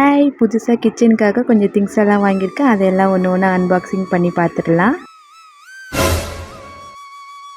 Hi, புதுசா கிச்சனுக்காக கொஞ்சம் things எல்லாம் வாங்கியிருக்கேன். அதெல்லாம் ஒன்று ஒன்று அன்பாக்சிங் பண்ணி பார்த்துடலாம்.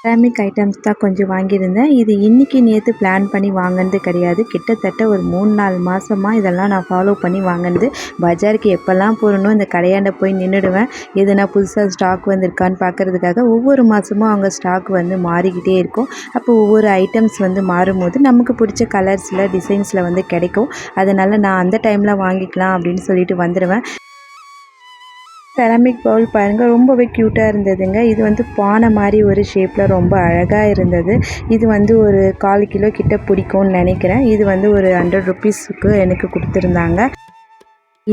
செராமிக் ஐட்டம்ஸ் தான் கொஞ்சம் வாங்கியிருந்தேன். இது இன்றைக்கி நேற்று பிளான் பண்ணி வாங்கினது கிடையாது. கிட்டத்தட்ட ஒரு 3-4 மாதமாக இதெல்லாம் நான் ஃபாலோ பண்ணி வாங்கினது. பஜாருக்கு எப்போல்லாம் போகணும் இந்த கடையாண்ட போய் நின்றுடுவேன். எதுனா புதுசாக ஸ்டாக் வந்திருக்கான்னு பார்க்குறதுக்காக. ஒவ்வொரு மாதமும் அவங்க ஸ்டாக் வந்து மாறிக்கிட்டே இருக்கும். அப்போ ஒவ்வொரு ஐட்டம்ஸ் வந்து மாறும்போது நமக்கு பிடிச்ச கலர்ஸில் டிசைன்ஸில் வந்து கிடைக்கும். அதனால் நான் அந்த டைமில் வாங்கிக்கலாம் அப்படின்னு சொல்லிட்டு வந்துடுவேன். செராமிக் பவுல் பாருங்கள், ரொம்பவே க்யூட்டாக இருந்ததுங்க. இது வந்து பானை மாதிரி ஒரு ஷேப்பில் ரொம்ப அழகாக இருந்தது. இது வந்து ஒரு 1/4 கிலோ கிட்ட பிடிக்கும்னு நினைக்கிறேன். இது வந்து ஒரு 100 ருபீஸுக்கு எனக்கு கொடுத்துருந்தாங்க.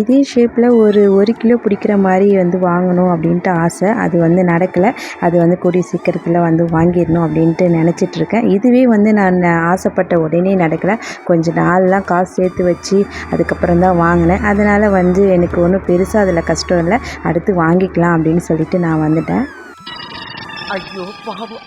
இதே ஷேப்பில் ஒரு கிலோ பிடிக்கிற மாதிரி வந்து வாங்கணும் அப்படின்ட்டு ஆசை. அது வந்து நடக்கலை. அது வந்து கூடிய சீக்கிரத்தில் வந்து வாங்கிடணும் அப்படின்ட்டு நினச்சிட்ருக்கேன். இதுவே வந்து நான் ஆசைப்பட்ட உடனே நடக்கலை. கொஞ்சம் நாள்லாம் காசு சேர்த்து வச்சு அதுக்கப்புறம் தான் வாங்கினேன். அதனால் வந்து எனக்கு ஒன்றும் பெருசாக அதில் கஷ்டம் இல்லை. அடுத்து வாங்கிக்கலாம் அப்படின்னு சொல்லிட்டு நான் வந்துட்டேன். ஐயோ பாவம்.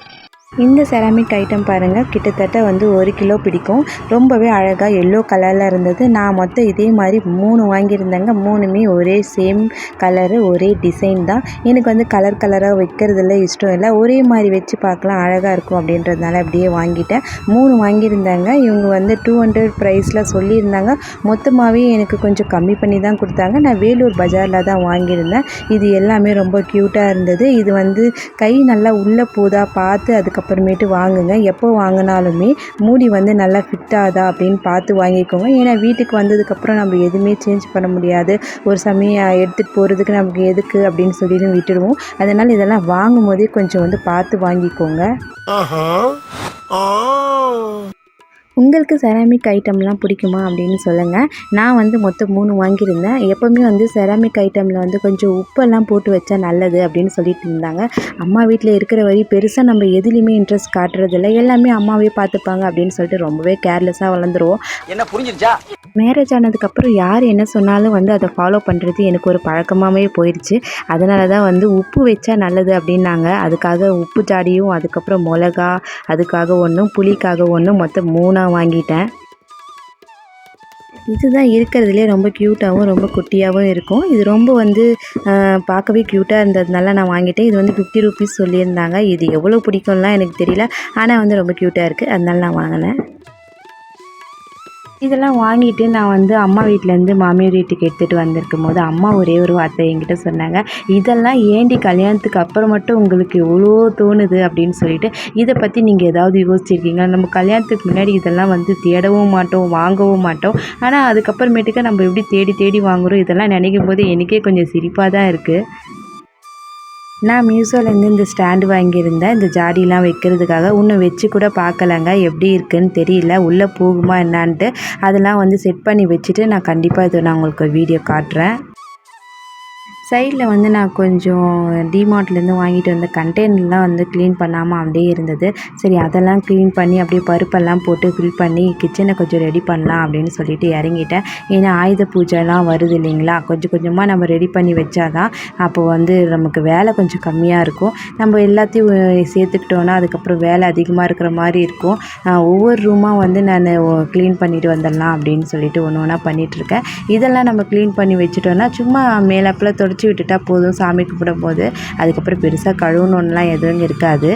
இந்த செராமிக் ஐட்டம் பாருங்கள், கிட்டத்தட்ட வந்து 1 கிலோ பிடிக்கும். ரொம்பவே அழகாக எல்லோ கலரில் இருந்தது. நான் மொத்தம் இதே மாதிரி 3 வாங்கியிருந்தேங்க. 3மே ஒரே சேம் கலரு, ஒரே டிசைன் தான். எனக்கு வந்து கலராக வைக்கிறதுல இஷ்டம் இல்லை. ஒரே மாதிரி வச்சு பார்க்கலாம், அழகாக இருக்கும் அப்படின்றதுனால அப்படியே வாங்கிட்டேன். 3 வாங்கியிருந்தாங்க. இவங்க வந்து 200 ப்ரைஸில் சொல்லியிருந்தாங்க. மொத்தமாகவே எனக்கு கொஞ்சம் கம்மி பண்ணி தான் கொடுத்தாங்க. நான் வேலூர் பஜாரில் தான் வாங்கியிருந்தேன். இது எல்லாமே ரொம்ப க்யூட்டாக இருந்தது. இது வந்து கை நல்லா உள்ளே போதா பார்த்து அப்புறமேட்டு வாங்குங்க. எப்போ வாங்கினாலுமே மூடி வந்து நல்லா ஃபிட் ஆகுதா அப்படின்னு பார்த்து வாங்கிக்கோங்க. ஏன்னா வீட்டுக்கு வந்ததுக்கப்புறம் நம்ம எதுவுமே சேஞ்ச் பண்ண முடியாது. ஒரு சமயம் எடுத்துகிட்டு போகிறதுக்கு நமக்கு எதுக்கு அப்படின்னு சொல்லிட்டு விட்டுடுவோம். அதனால் இதெல்லாம் வாங்கும் போதே கொஞ்சம் வந்து பார்த்து வாங்கிக்கோங்க. உங்களுக்கு செராமிக் ஐட்டம்லாம் பிடிக்குமா அப்படின்னு சொல்லுங்கள். நான் வந்து மொத்தம் 3 வாங்கியிருந்தேன். எப்போவுமே வந்து செராமிக் ஐட்டமில் வந்து கொஞ்சம் உப்பெல்லாம் போட்டு வச்சா நல்லது அப்படின்னு சொல்லிட்டு இருந்தாங்க. அம்மா வீட்டில் இருக்கிற வரை பெருசாக நம்ம எதுலேயுமே இன்ட்ரெஸ்ட் காட்டுறதில்ல. எல்லாமே அம்மாவே பார்த்துப்பாங்க அப்படின்னு சொல்லிட்டு ரொம்பவே கேர்லெஸ்ஸாக வளர்ந்துருவோம். என்ன புரிஞ்சிருச்சா? மேரேஜ் ஆனதுக்கப்புறம் யார் என்ன சொன்னாலும் வந்து அதை ஃபாலோ பண்ணுறது எனக்கு ஒரு பழக்கமாகவே போயிடுச்சு. அதனால தான் வந்து உப்பு வச்சா நல்லது அப்படின்னாங்க. அதுக்காக உப்பு ஜாடியும், அதுக்கப்புறம் மிளகா அதுக்காக ஒன்றும், புளிக்காக ஒன்றும், மொத்தம் 3 வாங்கிட்டேன். இதுதான் இருக்கிறதுலே ரொம்ப க்யூட்டாகவும் ரொம்ப குட்டியாகவும் இருக்கும். இது ரொம்ப வந்து பார்க்கவே க்யூட்டாக இருந்ததுனால நான் வாங்கிட்டேன். இது வந்து 50 ருபீஸ் சொல்லியிருந்தாங்க. இது எவ்வளோ பிடிக்கும்லாம் எனக்கு தெரியல. ஆனால் வந்து ரொம்ப க்யூட்டாக இருக்குது. அதனால நான் வாங்கினேன். இதெல்லாம் வாங்கிட்டு நான் வந்து அம்மா வீட்டிலேருந்து மாமியார் வீட்டுக்கு எடுத்துகிட்டு வந்திருக்கும் போது அம்மா ஒரே ஒரு வார்த்தை என்கிட்ட சொன்னாங்க. இதெல்லாம் ஏண்டி கல்யாணத்துக்கு அப்புறம் மட்டும் உங்களுக்கு எவ்வளோ தோணுது அப்படின்னு சொல்லிட்டு. இதை பற்றி நீங்கள் ஏதாவது யோசிச்சிருக்கீங்க? நம்ம கல்யாணத்துக்கு முன்னாடி இதெல்லாம் வந்து தேடவும் மாட்டோம், வாங்கவும் மாட்டோம். ஆனால் அதுக்கப்புறமேட்டுக்கு நம்ம எப்படி தேடி தேடி வாங்குகிறோம். இதெல்லாம் நினைக்கும் போது எனக்கே கொஞ்சம் சிரிப்பாக தான் இருக்குது. நான் மீஷோலேருந்து இந்த ஸ்டாண்டு வாங்கியிருந்தேன். இந்த ஜாடிலாம் வைக்கிறதுக்காக. இன்னும் வச்சு கூட பார்க்கலங்க, எப்படி இருக்குதுன்னு தெரியல. உள்ளே போகுமா என்னான்ட்டு. அதெல்லாம் வந்து செட் பண்ணி வச்சுட்டு நான் கண்டிப்பாக இதை நான் உங்களுக்கு வீடியோ காட்டுறேன். சைடில் வந்து நான் கொஞ்சம் டிமார்ட்லேருந்து வாங்கிட்டு வந்த கண்டெய்னர்லாம் வந்து க்ளீன் பண்ணாமல் அப்படியே இருந்தது. சரி அதெல்லாம் க்ளீன் பண்ணி அப்படியே பருப்பெல்லாம் போட்டு ஃபில் பண்ணி கிச்சனை கொஞ்சம் ரெடி பண்ணலாம் அப்படின்னு சொல்லிட்டு இறங்கிட்டேன். ஏன்னா ஆயுத பூஜைலாம் வருது இல்லைங்களா, கொஞ்சம் கொஞ்சமாக நம்ம ரெடி பண்ணி வச்சாதான் அப்போ வந்து நமக்கு வேலை கொஞ்சம் கம்மியாக இருக்கும். நம்ம எல்லாத்தையும் சேர்த்துக்கிட்டோன்னா அதுக்கப்புறம் வேலை அதிகமாக இருக்கிற மாதிரி இருக்கும். ஒவ்வொரு ரூமாக வந்து நான் க்ளீன் பண்ணிட்டு வந்துடலாம் அப்படின்னு சொல்லிட்டு ஒன்று ஒன்றா பண்ணிகிட்ருக்கேன். இதெல்லாம் நம்ம க்ளீன் பண்ணி வச்சுட்டோன்னா சும்மா மேலப்பில் தொடச்சி விட்டுட்டா போதும் சாமி கும்பிடும் போது. அதுக்கப்புறம் பெருசாக கழுவணுன்னெலாம் எதுவும் இருக்காது.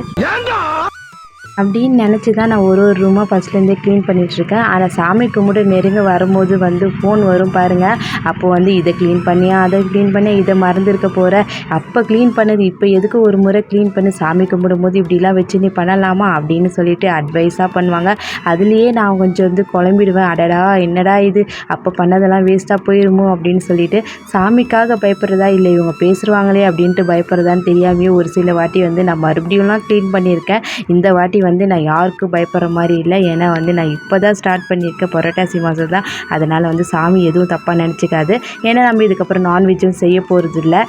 அப்படின்னு நினச்சி தான் நான் ஒரு ரூமாக ஃபஸ்ட்லேருந்தே க்ளீன் பண்ணிகிட்ருக்கேன். ஆனால் சாமி கும்பிட்டு நெருங்க வரும்போது வந்து ஃபோன் வரும் பாருங்கள். அப்போது வந்து இதை க்ளீன் பண்ணியா, அதை க்ளீன் பண்ணியா, இதை மறந்துருக்க போகிற, அப்போ க்ளீன் பண்ணது இப்போ எதுக்கு ஒரு முறை க்ளீன் பண்ணி சாமி கும்பிடும்போது இப்படிலாம் வச்சு நீ பண்ணலாமா அப்படின்னு சொல்லிட்டு அட்வைஸாக பண்ணுவாங்க. அதுலேயே நான் கொஞ்சம் வந்து குழம்பிடுவேன். அடடா என்னடா இது, அப்போ பண்ணதெல்லாம் வேஸ்ட்டாக போயிருமோ அப்படின்னு சொல்லிட்டு. சாமிக்காக பயப்படுறதா இல்லை இவங்க பேசுவாங்களே அப்படின்ட்டு பயப்படுறதான்னு தெரியாமையே ஒரு சில வாட்டி வந்து நான் மறுபடியும்லாம் க்ளீன் பண்ணியிருக்கேன். இந்த வாட்டி வந்து நான் யாருக்கும் பயப்படுற மாதிரி இல்லை. ஏன்னா வந்து நான் இப்போ தான் ஸ்டார்ட் பண்ணியிருக்கேன், புரட்டாசி மாதம் தான். அதனால் வந்து சாமி எதுவும் தப்பாக நினச்சிக்காது. ஏன்னா நம்ம இதுக்கப்புறம் நான்வெஜ்ஜும் செய்ய போகிறது இல்லை.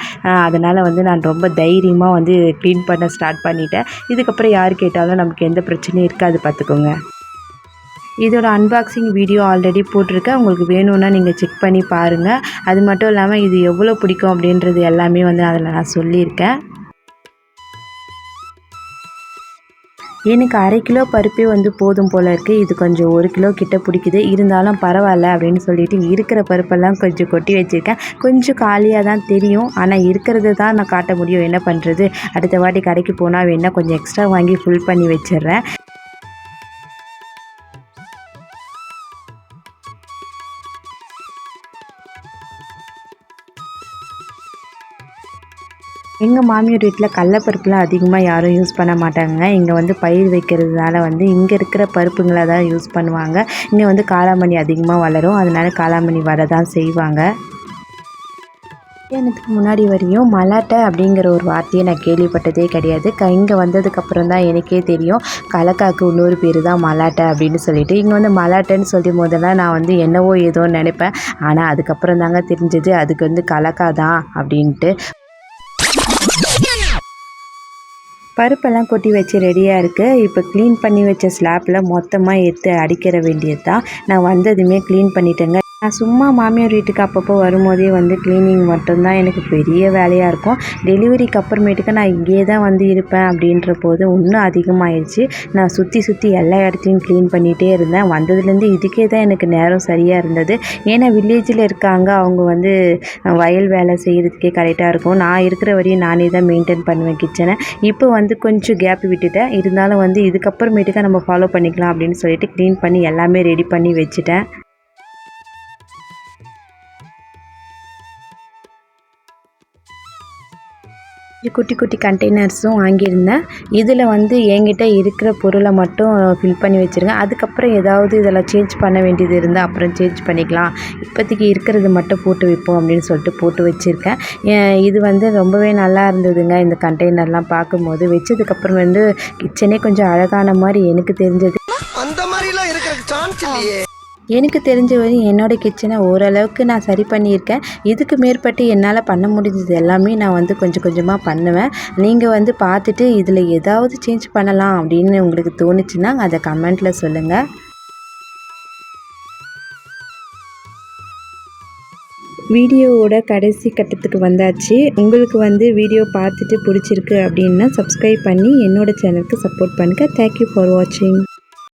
அதனால் வந்து நான் ரொம்ப தைரியமாக வந்து க்ளீன் பண்ண ஸ்டார்ட் பண்ணிட்டேன். இதுக்கப்புறம் யார் கேட்டாலும் நமக்கு எந்த பிரச்சனையும் இருக்காது, பார்த்துக்கோங்க. இதோட அன்பாக்சிங் வீடியோ ஆல்ரெடி போட்டிருக்கேன். உங்களுக்கு வேணும்னா நீங்கள் செக் பண்ணி பாருங்கள். அது மட்டும் இல்லாமல் இது எவ்வளோ பிடிக்கும் அப்படின்றது எல்லாமே வந்து அதில் நான் சொல்லியிருக்கேன். எனக்கு 1/2 கிலோ பருப்பே வந்து போதும் போல் இருக்குது. இது கொஞ்சம் 1 கிலோ கிட்ட பிடிக்குது. இருந்தாலும் பரவாயில்ல அப்படின்னு சொல்லிட்டு இருக்கிற பருப்பெல்லாம் கொஞ்சம் கொட்டி வச்சுருக்கேன். கொஞ்சம் காலியாக தான் தெரியும். ஆனால் இருக்கிறத தான் நான் காட்ட முடியும். என்ன பண்ணுறது, அடுத்த வாட்டி கடைக்கு போனால் வேணால் கொஞ்சம் எக்ஸ்ட்ரா வாங்கி ஃபுல் பண்ணி வச்சிடுறேன். எங்கள் மாமியார் வீட்டில் கடலப்பருப்புலாம் அதிகமாக யாரும் யூஸ் பண்ண மாட்டாங்க. இங்கே வந்து பயிர் வைக்கிறதுனால வந்து இங்கே இருக்கிற பருப்புங்களை தான் யூஸ் பண்ணுவாங்க. இங்கே வந்து காளாமணி அதிகமாக வளரும். அதனால காளாமணி வர தான் செய்வாங்க. கல்யாணத்துக்கு முன்னாடி வரையும் மலாட்டை அப்படிங்கிற ஒரு வார்த்தையை நான் கேள்விப்பட்டதே கிடையாது. இங்கே வந்ததுக்கப்புறம் தான் எனக்கே தெரியும் கலக்காக்கு இன்னொரு பேர் தான் மலாட்டை அப்படின்னு சொல்லிட்டு. இங்கே வந்து மலாட்டைன்னு சொல்லும் போதெல்லாம் நான் வந்து என்னவோ ஏதோன்னு நினைப்பேன். ஆனால் அதுக்கப்புறம் தாங்க தெரிஞ்சது அதுக்கு வந்து கலக்கா தான் அப்படின்ட்டு. பருப்பெல்லாம் கொட்டி வச்சு ரெடியாக இருக்குது. இப்போ க்ளீன் பண்ணி வச்ச ஸ்லாப்பில் மொத்தமாக எடுத்து அடிக்கிற வேண்டியது தான். நான் வந்ததுமே க்ளீன் பண்ணிட்டேங்க. நான் சும்மா மாமியார் வீட்டுக்கு அப்பப்போ வரும்போதே வந்து க்ளீனிங் மட்டும்தான் எனக்கு பெரிய வேலையாக இருக்கும். டெலிவரிக்கு அப்புறமேட்டுக்கு நான் இங்கேயே தான் வந்து இருப்பேன் அப்படின்ற போது இன்னும் அதிகமாகிடுச்சு. நான் சுற்றி எல்லா இடத்தையும் க்ளீன் பண்ணிகிட்டே இருந்தேன். வந்ததுலேருந்து இதுக்கே தான் எனக்கு நேரம் சரியாக இருந்தது. ஏன்னா வில்லேஜில் இருக்காங்க, அவங்க வந்து வயல் வேலை செய்கிறதுக்கே கரெக்டாக இருக்கும். நான் இருக்கிற வரையும் நானே தான் மெயின்டைன் பண்ணுவேன் கிச்சனை. இப்போ வந்து கொஞ்சம் கேப் விட்டுட்டேன். இருந்தாலும் வந்து இதுக்கப்புறமேட்டுக்கா நம்ம ஃபாலோ பண்ணிக்கலாம் அப்படின்னு சொல்லிட்டு க்ளீன் பண்ணி எல்லாமே ரெடி பண்ணி வச்சுட்டேன். குட்டி குட்டி கண்டெய்னர்ஸும் வாங்கியிருந்தேன். இதில் வந்து என்கிட்ட இருக்கிற பொருளை மட்டும் ஃபில் பண்ணி வச்சுருக்கேன். அதுக்கப்புறம் ஏதாவது இதெல்லாம் சேஞ்ச் பண்ண வேண்டியது இருந்தால் அப்புறம் சேஞ்ச் பண்ணிக்கலாம். இப்போதைக்கு இருக்கிறது மட்டும் போட்டு வைப்போம் அப்படின்னு சொல்லிட்டு போட்டு வச்சுருக்கேன். இது வந்து ரொம்பவே நல்லா இருந்ததுங்க. இந்த கண்டெய்னர்லாம் பார்க்கும்போது வச்சதுக்கப்புறம் வந்து கிச்சனே கொஞ்சம் அழகான மாதிரி எனக்கு தெரிஞ்சது. அந்த மாதிரிலாம் இருக்கிற சான்ஸ் இல்லையே. எனக்கு தெரிஞ்ச வரையும் என்னோடய கிச்சனை ஓரளவுக்கு நான் சரி பண்ணியிருக்கேன். இதுக்கு மேற்பட்டு என்னால் பண்ண முடிஞ்சது எல்லாமே நான் வந்து கொஞ்சம் கொஞ்சமாக பண்ணுவேன். நீங்கள் வந்து பார்த்துட்டு இதில் ஏதாவது சேஞ்ச் பண்ணலாம் அப்படின்னு உங்களுக்கு தோணுச்சுன்னா அதை கமெண்ட்டில் சொல்லுங்கள். வீடியோவோட கடைசி கட்டத்துக்கு வந்தாச்சு. உங்களுக்கு வந்து வீடியோ பார்த்துட்டு பிடிச்சிருக்கு அப்படின்னா சப்ஸ்கிரைப் பண்ணி என்னோடய சேனலுக்கு சப்போர்ட் பண்ணுங்கள். தேங்க்யூ ஃபார் வாட்சிங்.